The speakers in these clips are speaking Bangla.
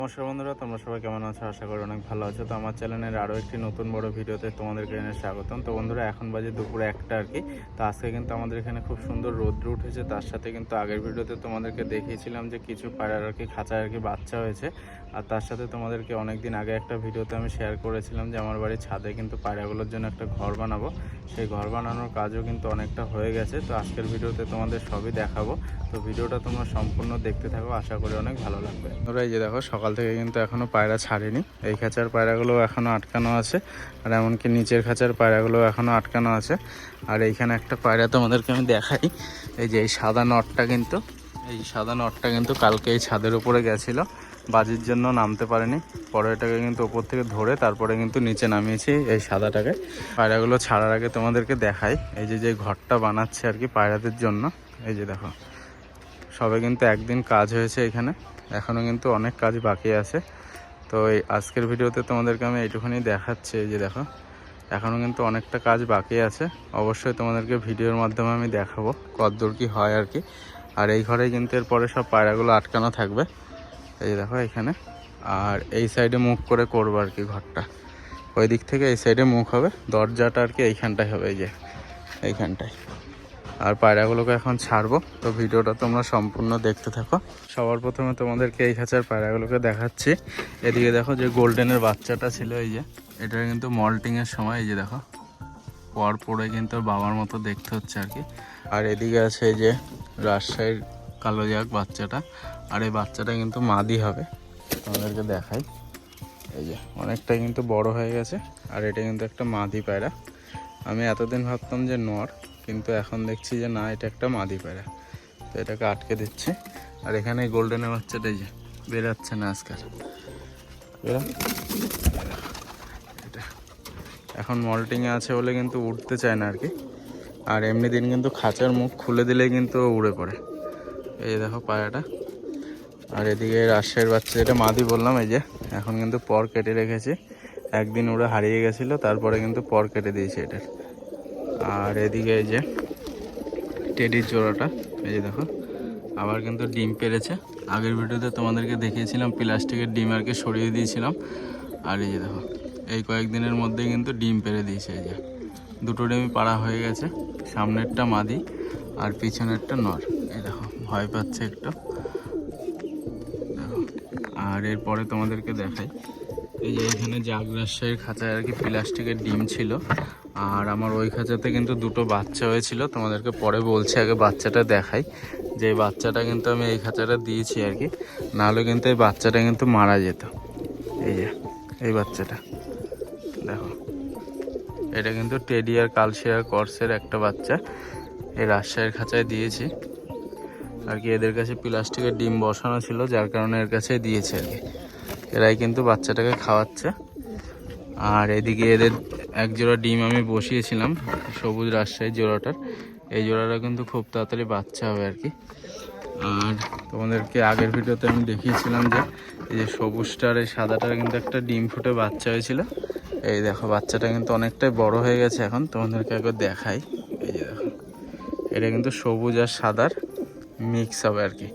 নমস্কার বন্ধুরা, তোমরা সবাই কেমন আছো? আশা করি অনেক ভালো আছো। তো আমার চ্যানেলের আরও একটি নতুন বড় ভিডিওতে তোমাদেরকে এনে স্বাগতম। তো বন্ধুরা, এখন বাজে দুপুরে 1টা আর কি। তো আজকে কিন্তু আমাদের এখানে খুব সুন্দর রৌদ্র উঠেছে। তার সাথে কিন্তু আগের ভিডিওতে তোমাদেরকে দেখিয়েছিলাম যে কিছু পায়রার আর কি খাঁচায় আর কি বাচ্চা হয়েছে। আর তার সাথে তোমাদেরকে অনেক দিন আগে একটা ভিডিওতে আমি শেয়ার করেছিলাম যে আমার বাড়ির ছাদে কিন্তু পায়রাগুলোর জন্য একটা ঘর বানাবো। সেই ঘর বানানোর কাজও কিন্তু অনেকটা হয়ে গেছে। তো আজকের ভিডিওতে তোমাদের সবই দেখাবো। তো ভিডিওটা তোমরা সম্পূর্ণ দেখতে থাকো, আশা করি অনেক ভালো লাগবে। তোমরা এই যে দেখো, সকাল থেকে কিন্তু এখনো পায়রা ছাড়েনি। এই খাঁচার পায়রাগুলো এখনো আটকানো আছে, আর এমনকি নিচের খাঁচার পায়রাগুলো এখনো আটকানো আছে। আর এইখানে একটা পায়রা তোমাদেরকে আমি দেখাই। এই যে এই সাদা নটটা কিন্তু কালকে এই ছাদের উপরে গেছিলো, বাজির জন্য নামতে পারেনি। পরে এটাকে কিন্তু ওপর থেকে ধরে তারপরে কিন্তু নিচে নামিয়েছি এই সাদাটাকে। পায়রাগুলো ছাড়ার আগে তোমাদেরকে দেখাই, এই যে ঘরটা বানাচ্ছে আর কি পায়রাদের জন্য। এই যে দেখো, সবে কিন্তু একদিন কাজ হয়েছে এখানে, এখনও কিন্তু অনেক কাজ বাকি আছে। তো এই আজকের ভিডিওতে তোমাদেরকে আমি এইটুখানি দেখাচ্ছি। এই যে দেখো, এখনও কিন্তু অনেকটা কাজ বাকি আছে। অবশ্যই তোমাদেরকে ভিডিওর মাধ্যমে আমি দেখাবো কতদূর কী হয় আর কি। আর এই ঘরেই কিন্তু এরপরে সব পায়রাগুলো আটকানো থাকবে। এই যে দেখো এখানে, আর এই সাইডে মুখ করে করবো আর কি ঘরটা। ওই দিক থেকে এই সাইডে মুখ হবে, দরজাটা আর কি এইখানটায় হবে, এই যে এইখানটায়। আর পায়রাগুলোকে এখন ছাড়বো। তো ভিডিওটা তোমরা সম্পূর্ণ দেখতে থাকো। সবার প্রথমে তোমাদেরকে এই খাঁচার পায়রাগুলোকে দেখাচ্ছি। এদিকে দেখো, যে গোল্ডেনের বাচ্চাটা ছিল, এই যে এটা কিন্তু মল্টিংয়ের সময় এই যে দেখো পর পরে কিন্তু বাবার মতো দেখতে হচ্ছে আর কি। আর এদিকে আছে এই যে রাজশাহীর কালো জাগ বাচ্চাটা, আর এই বাচ্চাটা কিন্তু মাদি হবে। তোমাদেরকে দেখাই, এই যে অনেকটাই কিন্তু বড় হয়ে গেছে। আর এটা কিন্তু একটা মাদি পায়রা। আমি এতদিন ভাবতাম যে নর, কিন্তু এখন দেখছি যে না, এটা একটা মাদি পায়রা। তো এটাকে আটকে দিচ্ছি। আর এখানে গোল্ডেনের বাচ্চাটা এই যে বেরাচ্ছে না আজকাল, এটা এখন মল্টিংয়ে আছে বলে কিন্তু উঠতে চায় না আর কি। আর এমনি দিন কিন্তু খাঁচার মুখ খুলে দিলেই কিন্তু উড়ে পড়ে। এই দেখো পায়রাটা। আর এদিকে রাজশাহীর বাচ্চা, যেটা মাদি বললাম, এই যে এখন কিন্তু পর কেটে রেখেছি। একদিন উড়ে হারিয়ে গেছিলো, তারপরে কিন্তু পর কেটে দিয়েছি এটার। আর এদিকে এই যে টেডির জোড়াটা, এই যে দেখো আবার কিন্তু ডিম পেড়েছে। আগের ভিডিওতে তোমাদেরকে দেখিয়েছিলাম প্লাস্টিকের ডিম আর কি সরিয়ে দিয়েছিলাম। আর এই যে দেখো, এই কয়েকদিনের মধ্যে কিন্তু ডিম পেড়ে দিয়েছে। এই যে দুটো ডিমই পাড়া হয়ে গেছে, সামনেরটা মাদি আর পিছনেরটা নর। এই দেখো ভয় পাচ্ছে একটু, দেখো। আর এরপরে তোমাদেরকে দেখাই, এই যে এখানে জাগ রাজশাহীর খাঁচায় আর কি প্লাস্টিকের ডিম ছিল। আর আমার ওই খাঁচাতে কিন্তু দুটো বাচ্চা হয়েছিল, তোমাদেরকে পরে বলছি, আগে বাচ্চাটা দেখাই। যে এই বাচ্চাটা কিন্তু আমি এই খাঁচাটা দিয়েছি আর কি, নাহলে কিন্তু এই বাচ্চাটা কিন্তু মারা যেত। এই যে এই বাচ্চাটা দেখো, এটা কিন্তু টেডি আর কালশিয়ার কর্সের একটা বাচ্চা। এই রাজশাহীর খাঁচায় দিয়েছি আর কি। এদের কাছে প্লাস্টিকের ডিম বসানো ছিল, যার কারণে এর কাছে দিয়েছে আর কি। এরাই কিন্তু বাচ্চাটাকে খাওয়াচ্ছে। আর এদিকে এদের এক জোড়া ডিম আমি বসিয়েছিলাম, সবুজ রাজশাহী জোড়াটার। এই জোড়াটা কিন্তু খুব তাড়াতাড়ি বাচ্চা হবে আর কি। আর তোমাদেরকে আগের ভিডিওতে আমি দেখিয়েছিলাম যে এই যে সবুজটার এই সাদাটার কিন্তু একটা ডিম ফুটে বাচ্চা হয়েছিল। এই দেখো বাচ্চাটা কিন্তু অনেকটাই বড় হয়ে গেছে এখন, তোমাদেরকে একবার দেখাই। এই যে দেখো, এটা কিন্তু সবুজ আর সাদার মিক্স হবে আর কি।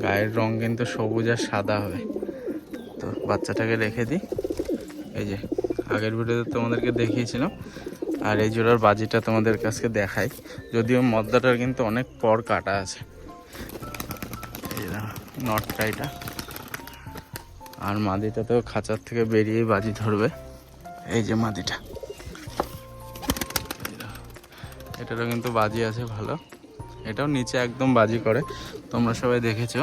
গায়ের রং কিন্তু সবুজ আর সাদা হবে। তো বাচ্চাটাকে রেখে দিই। এই যে আগের ভিডিওতে তোমাদেরকে দেখিয়েছিলাম। আর এই জোড়ার বাজিটা তোমাদের কাছে দেখাই, যদিও মদ্দাটার কিন্তু অনেক পর কাটা আছে। এই নটটা এটা, আর মাদিটা তো খাঁচার থেকে বেরিয়ে বাজি ধরবে। এই যে মাদিটা, এটারও কিন্তু বাজি আছে ভালো, এটাও নিচে একদম বাজি করে, তোমরা সবাই দেখেছো।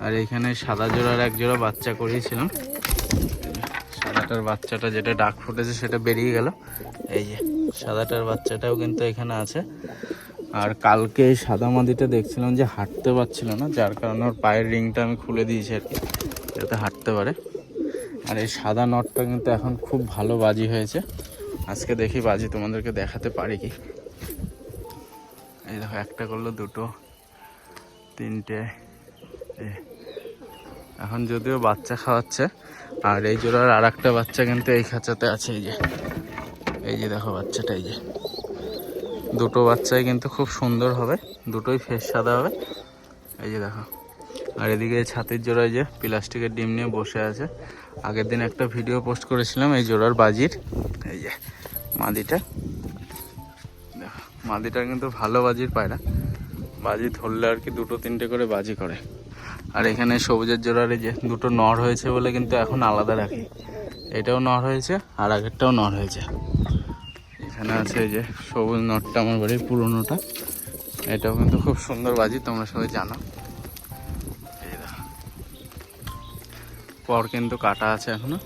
আর এইখানে সাদা জোড়ার এক জোড়া বাচ্চা করিয়েছিলাম। সাদাটার বাচ্চাটা যেটা ডাক ফুটেছে সেটা বেরিয়ে গেল। এই যে সাদাটার বাচ্চাটাও কিন্তু এখানে আছে। আর কালকে এই সাদা মাদিটা দেখছিলাম যে হাঁটতে পারছিল না, যার কারণে ওর পায়ের রিংটা আমি খুলে দিয়েছি আর কি, যাতে হাঁটতে পারে। আর এই সাদা নটটা কিন্তু এখন খুব ভালো বাজি হয়েছে। আজকে দেখি বাজি তোমাদেরকে দেখাতে পারি কি। এই দেখো, একটা করলো, দুটো, তিনটে। এখন যদিও বাচ্চা খাওয়াচ্ছে। আর এই জোড়ার আর একটা বাচ্চা কিন্তু এই খাঁচাতে আছে। এই যে দেখো বাচ্চাটা, এই যে দুটো বাচ্চাই কিন্তু খুব সুন্দর হবে, দুটোই ফেস সাদা হবে। এই যে দেখো, আর এদিকে ছাতির জোড়ায় যে প্লাস্টিকের ডিম নিয়ে বসে আছে। আগের দিন একটা ভিডিও পোস্ট করেছিলাম এই জোড়ার বাজির। এই যে মাদিটা, মাদিটা কিন্তু ভালো বাজির পায়রা, বাজি ধরলে আর কি 2-3টে করে বাজি করে। আর এখানে সবুজের জোড়ার এই যে দুটো নর হয়েছে বলে কিন্তু এখন আলাদা রাখি। এটাও নর হয়েছে আর আগেরটাও নর হয়েছে। এখানে আছে এই যে সবুজ নরটা, আমার বাড়ির পুরোনোটা। এটাও কিন্তু খুব সুন্দর বাজি, তোমরা সবাই জানো। পর কিন্তু কাটা আছে এখনো।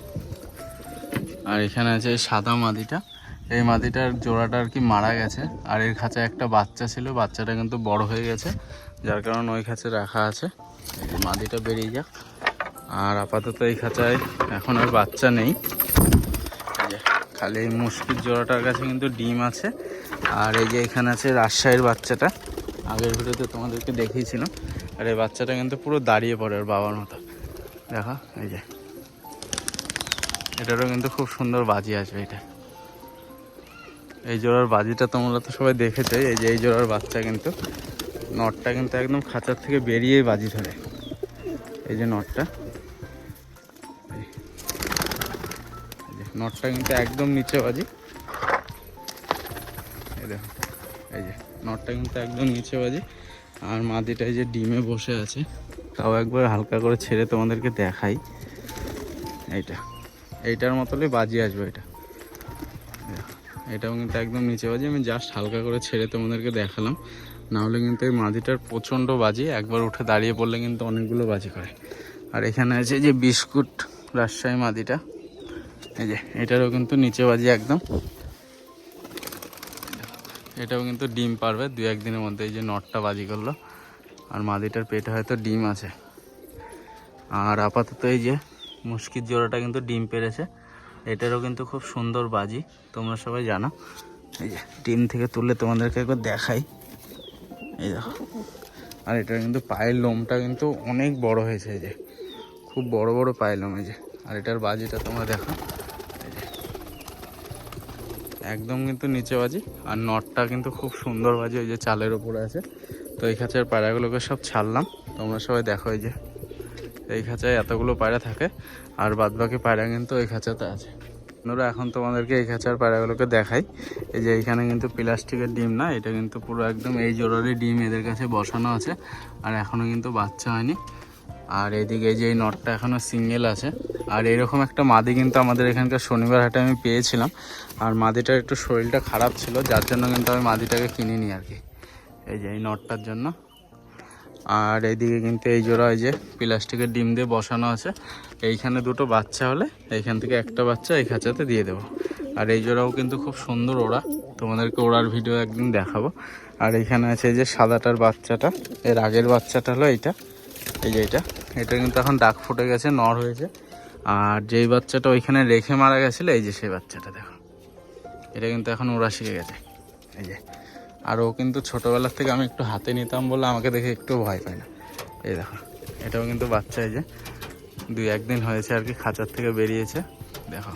আর এখানে আছে সাদা মাদিটা। এই মাদিটার জোড়াটা আর কি মারা গেছে, আর এর খাঁচায় একটা বাচ্চা ছিল, বাচ্চাটা কিন্তু বড় হয়ে গেছে, যার কারণে ওই খাঁচায় রাখা আছে। মাদিটা বেরিয়ে যাক। আর আপাতত এই খাঁচায় এখন আর বাচ্চা নেই, খালি এই মুশকির জোড়াটার কাছে কিন্তু ডিম আছে। আর এই যে এখানে আছে রাজশাহীর বাচ্চাটা, আগের ভিডিওতে তোমাদেরকে দেখিয়েছিলাম। আর এই বাচ্চাটা কিন্তু পুরো দাঁড়িয়ে পড়ে ওর বাবার মতো, দেখো এই যে। এটারও কিন্তু খুব সুন্দর বাজি আসবে এটা। এই জোড়ার বাজিটা তোমরা তো সবাই দেখেছো। এই যে এই জোড়ার বাচ্চা কিন্তু, নটটা কিন্তু একদম খাঁচার থেকে বেরিয়েই বাজি ধরে। এই যে নটটা, নটটা কিন্তু একদম নিচে বাজি। এই দেখো, এই যে নটটা কিন্তু একদম নিচে বাজি। আর মাদিটা এই যে ডিমে বসে আছে, তাও একবার হালকা করে ছেড়ে তোমাদেরকে দেখাই। এইটার মতনই বাজি আসবে এটা। এটাও কিন্তু একদম নিচে বাজি, আমি জাস্ট হালকা করে ছেড়ে তোমাদেরকে দেখালাম। নাহলে কিন্তু এই মাদিটার প্রচণ্ড বাজি, একবার উঠে দাঁড়িয়ে পড়লে কিন্তু অনেকগুলো বাজি করে। আর এখানে আছে যে বিস্কুট রাজশাহী মাদিটা, এই যে এটারও কিন্তু নিচে বাজি একদম। এটাও কিন্তু ডিম পারবে 2-1 দিনের মধ্যে। এই যে নটটা বাজি করলো, আর মাদিটার পেটে হয়তো ডিম আছে। আর আপাতত এই যে মুশকির জোড়াটা কিন্তু ডিম পেরেছে, এটারও কিন্তু খুব সুন্দর বাজি, তোমরা সবাই জানো। এই যে ডিম থেকে তুলে তোমাদেরকে একবার দেখাই, এই দেখো। আর এটার কিন্তু পায়ের লোমটা কিন্তু অনেক বড় হয়েছে, এই যে খুব বড় বড় পায়ের লোম। এই যে, আর এটার বাজিটা তোমরা দেখো, এই যে একদম কিন্তু নিচে বাজি। আর নটটা কিন্তু খুব সুন্দর বাজি, ওই যে চালের ওপরে আছে। তো এই খাঁচার পায়রাগুলোকে সব ছাড়লাম, তোমরা সবাই দেখো। এই যে এই খাঁচায় এতগুলো পায়রা থাকে, আর বাদবাকি পায়রা কিন্তু ওই খাঁচাতে আছে। বন্ধুরা, এখন তোমাদেরকে এই খাঁচার পায়রাগুলোকে দেখাই। এই যে এইখানে কিন্তু প্লাস্টিকের ডিম না, এটা কিন্তু পুরো একদম এই জোড়ারই ডিম এদের কাছে বসানো আছে, আর এখনও কিন্তু বাচ্চা হয়নি। আর এইদিকে যে এই নটটা এখনও সিঙ্গেল আছে। আর এরকম একটা মাদি কিন্তু আমাদের এখানকার শনিবার হাটে আমি পেয়েছিলাম। আর মাদিটার একটু শরীরটা খারাপ ছিল, যার জন্য কিন্তু আমি মাদিটাকে কিনিনি আর কি, এই যে এই নটটার জন্য। আর এইদিকে কিন্তু এই জোড়া এই যে প্লাস্টিকের ডিম দিয়ে বসানো আছে। এইখানে দুটো বাচ্চা হলে এইখান থেকে একটা বাচ্চা এই খাঁচাতে দিয়ে দেবো। আর এই জোড়াও কিন্তু খুব সুন্দর ওড়া, তোমাদেরকে ওড়ার ভিডিও একদিন দেখাবো। আর এইখানে আছে এই যে সাদাটার বাচ্চাটা, এর আগের বাচ্চাটা হলো এইটা, এই যে এটা কিন্তু এখন ডাক ফুটে গেছে, নর হয়েছে। আর যেই বাচ্চাটা ওইখানে রেখে মারা গেছিলো, এই যে সেই বাচ্চাটা দেখো, এটা কিন্তু এখন ওড়া শিখে গেছে, এই যে। আর ও কিন্তু ছোটোবেলার থেকে আমি একটু হাতে নিতাম বলে আমাকে দেখে একটু ভয় পায় না। এই দেখো, এটাও কিন্তু বাচ্চা, এই যে 2-1 দিন হয়েছে আর কি খাঁচার থেকে বেরিয়েছে। দেখো,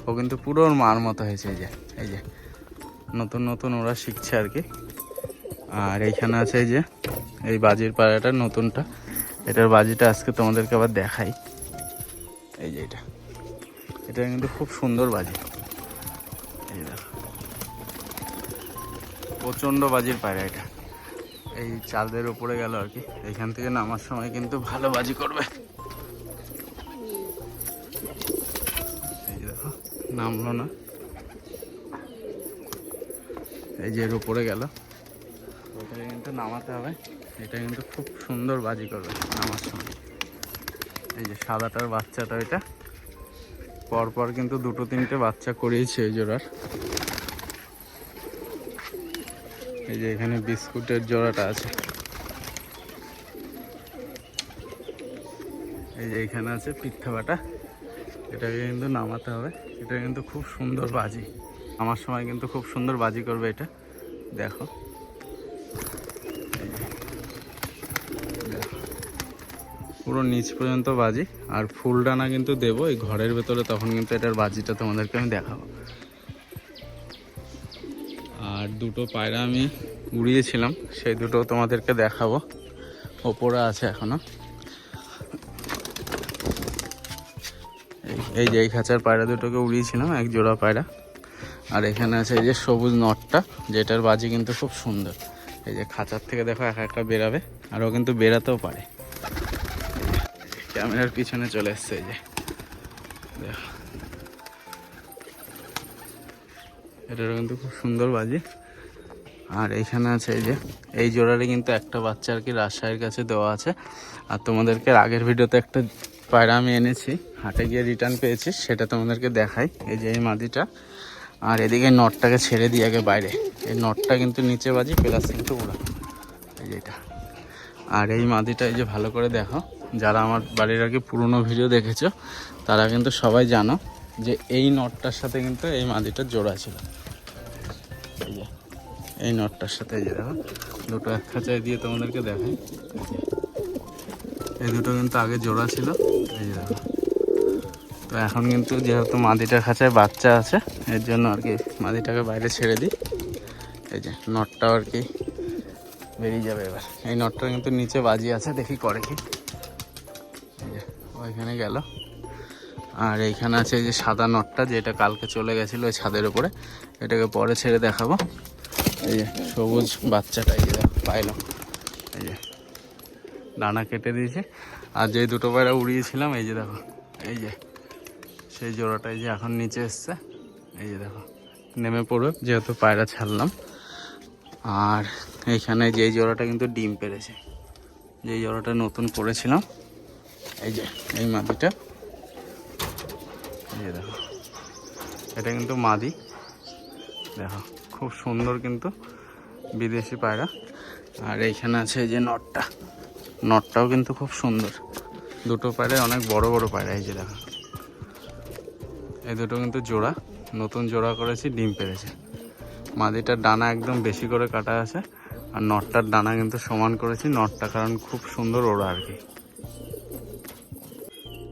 ও কিন্তু পুরো ওর মার মতো হয়েছে, এই যে নতুন নতুন ওরা শিখছে আর কি। আর এইখানে আছে এই যে এই বাজির পায়রাটা নতুনটা, এটার বাজিটা আজকে তোমাদেরকে আবার দেখাই। এই যে এটা কিন্তু খুব সুন্দর বাজি, এই দেখো প্রচণ্ড বাজির পায়রা এটা। এই চাঁদের উপরে গেল আর কি, এখান থেকে নামার সময় কিন্তু ভালো বাজি করবে। এই যে দেখো, নামলো না, এই যে এর উপরে গেল, ওটাকে কিন্তু নামাতে হবে। এটা কিন্তু খুব সুন্দর বাজি করবে নামার সময়। এই যে সাদাটার বাচ্চাটা, এটা পরপর কিন্তু 2-3টে বাচ্চা করিয়েছে এই জোড়ার। এই যে এখানে বিস্কুটের জোড়াটা আছে, এই যে এখানে আছে পিঠা বাটা, এটাকে কিন্তু নামাতে হবে। এটা কিন্তু খুব সুন্দর বাজি, আমার সময় কিন্তু খুব সুন্দর বাজি করবে এটা, দেখো। পুরো নিচ পর্যন্ত বাজি, আর ফুলদানা কিন্তু দেবো এই ঘরের ভেতরে, তখন কিন্তু এটার বাজিটা তোমাদেরকে আমি দেখাবো। আর দুটো পায়রা আমি উড়িয়েছিলাম, সেই দুটো তোমাদেরকে দেখাবো, ওপরে আছে এখনো। এই যে এই খাঁচার পায়রা দুটোকে উড়িয়েছিলাম, এক জোড়া পায়রা। আর এখানে আছে এই যে সবুজ নটটা, যেটার বাজি কিন্তু খুব সুন্দর। এই যে খাঁচার থেকে দেখো একা একটা বেরাবে, আর ও কিন্তু বেরাতেও পারে। ক্যামেরার পিছনে চলে এসছে, এই যে দেখো, এটারও কিন্তু খুব সুন্দর বাজি। আর এইখানে আছে এই যে এই জোড়ারে কিন্তু একটা বাচ্চা আর কি রাজশাহীর কাছে দেওয়া আছে। আর তোমাদেরকে আগের ভিডিওতে একটা পায়রা আমি এনেছি, হাটে গিয়ে রিটার্ন পেয়েছি, সেটা তোমাদেরকে দেখাই। এই যে এই মাদিটা, আর এদিকে নটটাকে ছেড়ে দিই আগে বাইরে। এই নটটা কিন্তু নিচে বাজি, প্লাস কিন্তু উড়া, এই যে এটা। আর এই মাদিটা এই যে ভালো করে দেখো, যারা আমার বাড়ির আর কি পুরোনো ভিডিও দেখেছো তারা কিন্তু সবাই জানো যে এই নটটার সাথে কিন্তু এই মাদিটার জোড়া ছিল। এই যে এই নটটার সাথে এই যে দেখো দুটো এক খাঁচায় দিয়ে তোমাদেরকে দেখাই। এই দুটো কিন্তু আগে জোড়া ছিল, এই যে দেখো। তো এখন কিন্তু যেহেতু মাদিটার খাঁচায় বাচ্চা আছে, এর জন্য আর কি মাদিটাকে বাইরে ছেড়ে দিই। এই যে নটটাও আর কি বেরিয়ে যাবে এবার। এই নটটা কিন্তু নিচে বাজি আছে, দেখি করে কি। এই যে ওইখানে গেল। আর এইখানে আছে এই যে সাদা নটটা, যেটা কালকে চলে গেছিলো ওই ছাদের উপরে, এটাকে পরে ছেড়ে দেখাবো। এই যে সবুজ বাচ্চাটা, এই যে দেখো পাইলাম, এই যে ডানা কেটে দিয়েছে। আর যে দুটো পায়রা উড়িয়েছিলাম, এই যে দেখো, এই যে সেই জোড়াটা এই যে এখন নিচে এসছে, এই যে দেখো নেমে পড়বে যেহেতু পায়রা ছাড়লাম। আর এইখানে যে জোড়াটা কিন্তু ডিম পেড়েছে, যে জোড়াটা নতুন করেছিলাম, এই যে এই মাদিটা, এই যে দেখো এটা কিন্তু মাদি, দেখো খুব সুন্দর কিন্তু বিদেশি পায়রা। আর এইখানে আছে এই যে নটটা, নটটাও কিন্তু খুব সুন্দর। দুটো পায়রা অনেক বড় বড় পায়রা, এই যে দেখো এই দুটো কিন্তু জোড়া, নতুন জোড়া করেছি, ডিম পেড়েছে। মাদিটার ডানা একদম বেশি করে কাটা আছে, আর নটটার ডানা কিন্তু সমান করেছি, নটটা কারণ খুব সুন্দর ওড়া আর কি।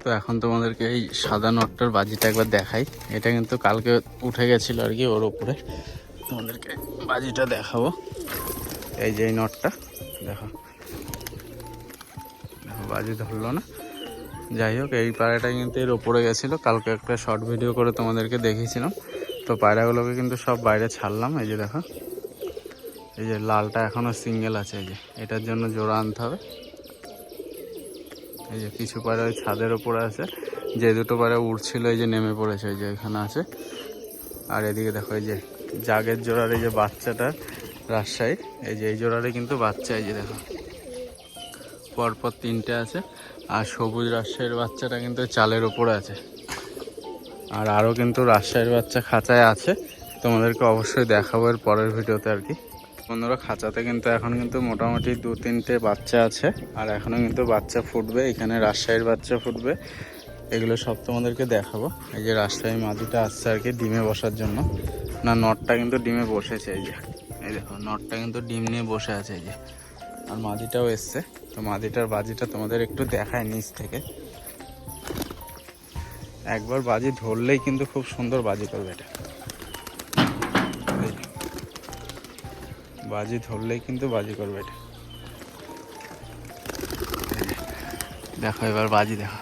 তো এখন তোমাদেরকে এই সাদা নটটার বাজিটা একবার দেখাই। এটা কিন্তু কালকে উঠে গেছিলো আর কি ওর উপরে, তোমাদেরকে বাজিটা দেখাবো। এই যে এই নটটা দেখো, দেখো বাজি ধরলো না। যাই হোক, এই পায়রাটা কিন্তু এর ওপরে গেছিলো, কালকে একটা শর্ট ভিডিও করে তোমাদেরকে দেখিয়েছিলাম। তো পায়রাগুলোকে কিন্তু সব বাইরে ছাড়লাম। এই যে দেখো, এই যে লালটা এখনও সিঙ্গেল আছে, এই যে এটার জন্য জোড়া আনতে হবে। এই যে কিছু পায়রা ওই ছাদের ওপরে আছে, যে দুটো পায়রা উড়ছিল এই যে নেমে পড়েছে, এই যে এখানে আছে। আর এদিকে দেখো এই যে জাগের জোড়ার এই যে বাচ্চাটা রাজশাহী, এই যে এই জোড়ারে কিন্তু বাচ্চা, এই যে দেখো পরপর তিনটে আছে। আর সবুজ রাজশাহীর বাচ্চাটা কিন্তু চালের ওপরে আছে। আর আরও কিন্তু রাজশাহীর বাচ্চা খাঁচায় আছে, তোমাদেরকে অবশ্যই দেখাবো এর পরের ভিডিওতে আর কি। বন্ধুরা খাঁচাতে কিন্তু এখন কিন্তু মোটামুটি 2-3টে বাচ্চা আছে, আর এখনও কিন্তু বাচ্চা ফুটবে। এখানে রাজশাহীর বাচ্চা ফুটবে, এগুলো সব তোমাদেরকে দেখাবো। এই যে রাজশাহী মাদিটা আসছে আর কি ডিমে বসার জন্য, না নটটা কিন্তু ডিমে বসেছে, এই যে এই দেখো নটটা কিন্তু ডিম নিয়ে বসে আছে, এই যে। আর মাদিটাও এসছে, তো মাদিটার বাজিটা তোমাদের একটু দেখায় নিচ থেকে। একবার বাজি ধরলেই কিন্তু খুব সুন্দর বাজি করবে এটা, বাজি ধরলেই কিন্তু বাজি করবে এটা। দেখো এবার বাজি দেখো,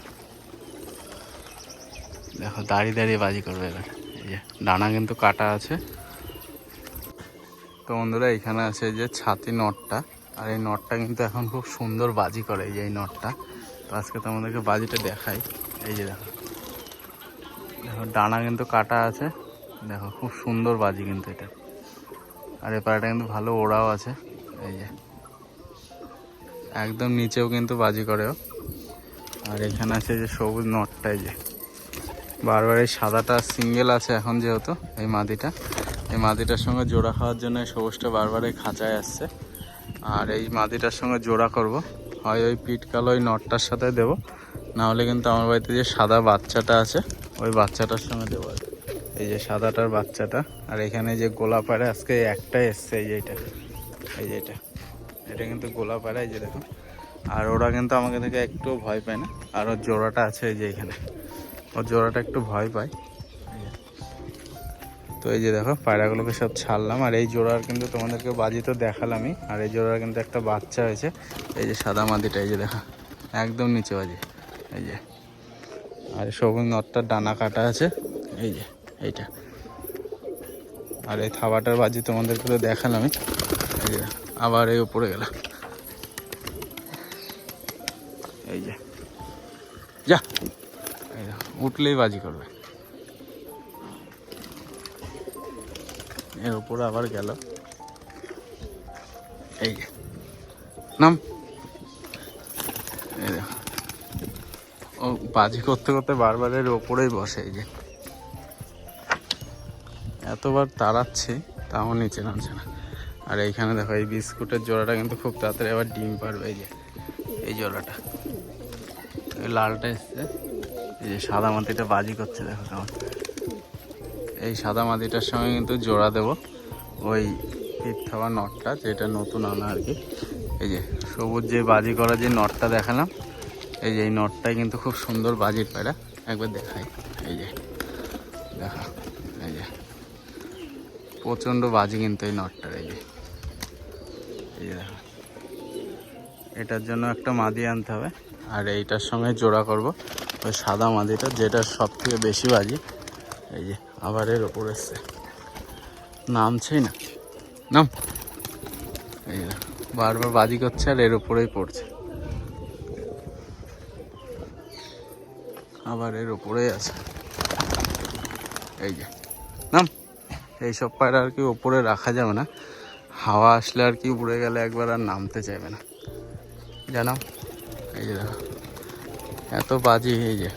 দেখো দাঁড়িয়ে দাঁড়িয়ে বাজি করবে এবার। এই যে ডানা কিন্তু কাটা আছে। তো বন্ধুরা এখানে আছে যে ছাতি নটটা, আর এই নটটা কিন্তু এখন খুব সুন্দর বাজি করে, এই যে এই নটটা। তো আজকে তোমাদেরকে বাজিটা দেখাই। এই যে দেখো, দেখো ডানা কিন্তু কাটা আছে, দেখো খুব সুন্দর বাজি কিন্তু এটা। আর এই পায়রাটা কিন্তু ভালো ওড়াও আছে, এই যে একদম নিচেও কিন্তু বাজি করেও। আর এখানে আছে যে সবুজ নটটা, এই যে বারবার এই সাদাটা সিঙ্গেল আছে এখন যেহেতু এই মাদিটা, এই মাদিটার সঙ্গে জোড়া খাওয়ার জন্য এই সবুজটা বারবার এই খাঁচায় আসছে। আর এই মাদিটার সঙ্গে জোড়া করব, হয় ওই পিট কালো ওই নটটার সাথে দেবো, নাহলে কিন্তু আমার বাড়িতে যে সাদা বাচ্চাটা আছে ওই বাচ্চাটার সঙ্গে দেবো। এই যে সাদাটার বাচ্চাটা। আর এখানে যে গোলা পায়রা আজকে একটাই এসছে, এই যে এটা, এই যে এটা কিন্তু গোলা পায়রা, এই যে দেখো। আর ওরা কিন্তু আমাকে দেখে একটু ভয় পায় না। আর ওর জোড়াটা আছে এই যে এখানে, ওর জোড়াটা একটু ভয় পায়। তো এই যে দেখো পায়রাগুলোকে সব ছাড়লাম। আর এই জোড়ার কিন্তু তোমাদেরকে বাজি তো দেখালামই। আর এই জোড়ার কিন্তু একটা বাচ্চা হয়েছে, এই যে সাদা মাদিটা, এই যে দেখো একদম নিচে বাজি, এই যে। আর সবুজ নটটার ডানা কাটা আছে, এই যে এইটা। আর এই থাবাটার বাজি তোমাদেরকে তো দেখালাম আমি। এই যে আবার এই উপরে গেলাম, এই যে যা, এই যে উঠলেই বাজি করবে। এর উপরে আবার গেল, এই যে নাম। এই দেখো ও বাজি করতে করতে বারবার এর ওপরেই বসে। এই যে এতবার তাড়াচ্ছি তাও নিচে নামছে না। আর এইখানে দেখো এই বিস্কুটের জোড়াটা কিন্তু খুব তাড়াতাড়ি আবার ডিম পারবে। এই যে এই জোড়াটা, এই লালটা এসছে, এই যে সাদা মাটিটা বাজি করছে দেখো কেমন। এই সাদা মাটিটার সঙ্গে কিন্তু জোড়া দেব ওই পিঠ থাবা নটটা, যেটা নতুন আনা আর কি। এই যে সবুজ যে বাজি করা যে নটটা দেখালাম, এই যে এই নটটাই কিন্তু খুব সুন্দর বাজির পায়রা, একবার দেখাই। এই যে দেখা, এই যে প্রচণ্ড বাজি কিন্তু এই নটটার। এই যে দেখো, এটার জন্য একটা মাদি আনতে হবে, আর এইটার সঙ্গে জোড়া করব ওই সাদা মাদিটা, যেটা সব থেকে বেশি বাজি। এই যে আবার এর ওপর এসছে, নামছেই না, নাম। এই যে বারবার বাজি করছে আর এর উপরেই পড়ছে, আবার এর উপরেই আছে। এই যে নাম। এইসব পায়রা আর কি ওপরে রাখা যাবে না, হাওয়া আসলে আর কি উড়ে গেলে একবার আর নামতে চাইবে না, জানো। এই যে দেখো এত বাজি। এই যে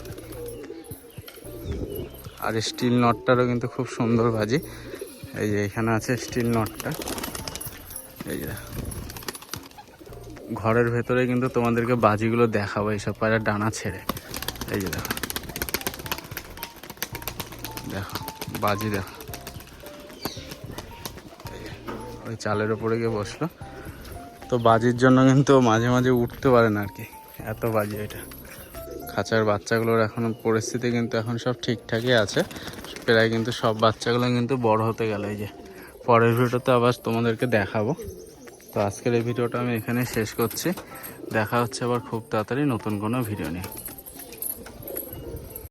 আর স্টিল নটটারও কিন্তু খুব সুন্দর বাজি। এই যে এখানে আছে স্টিল নটটা। এই যে ঘরের ভেতরে কিন্তু তোমাদেরকে বাজিগুলো দেখাবো, এইসব পায়রা ডানা ছেড়ে। এই যে দেখো, দেখো বাজি দেখো, ওই চালের ওপরে গিয়ে বসলো। তো বাজির জন্য কিন্তু মাঝে মাঝে উঠতে পারে না আর কি, এত বাজি এটা। খাঁচার বাচ্চাগুলোর এখন পরিস্থিতি কিন্তু এখন সব ঠিকঠাকই আছে, প্রায় কিন্তু সব বাচ্চাগুলো কিন্তু বড় হতে গেল। এই যে পরের ভিডিওতে আবার তোমাদেরকে দেখাবো। তো আজকের এই ভিডিওটা আমি এখানে শেষ করছি, দেখা হচ্ছে আবার খুব তাড়াতাড়ি নতুন কোনো ভিডিও নিয়ে।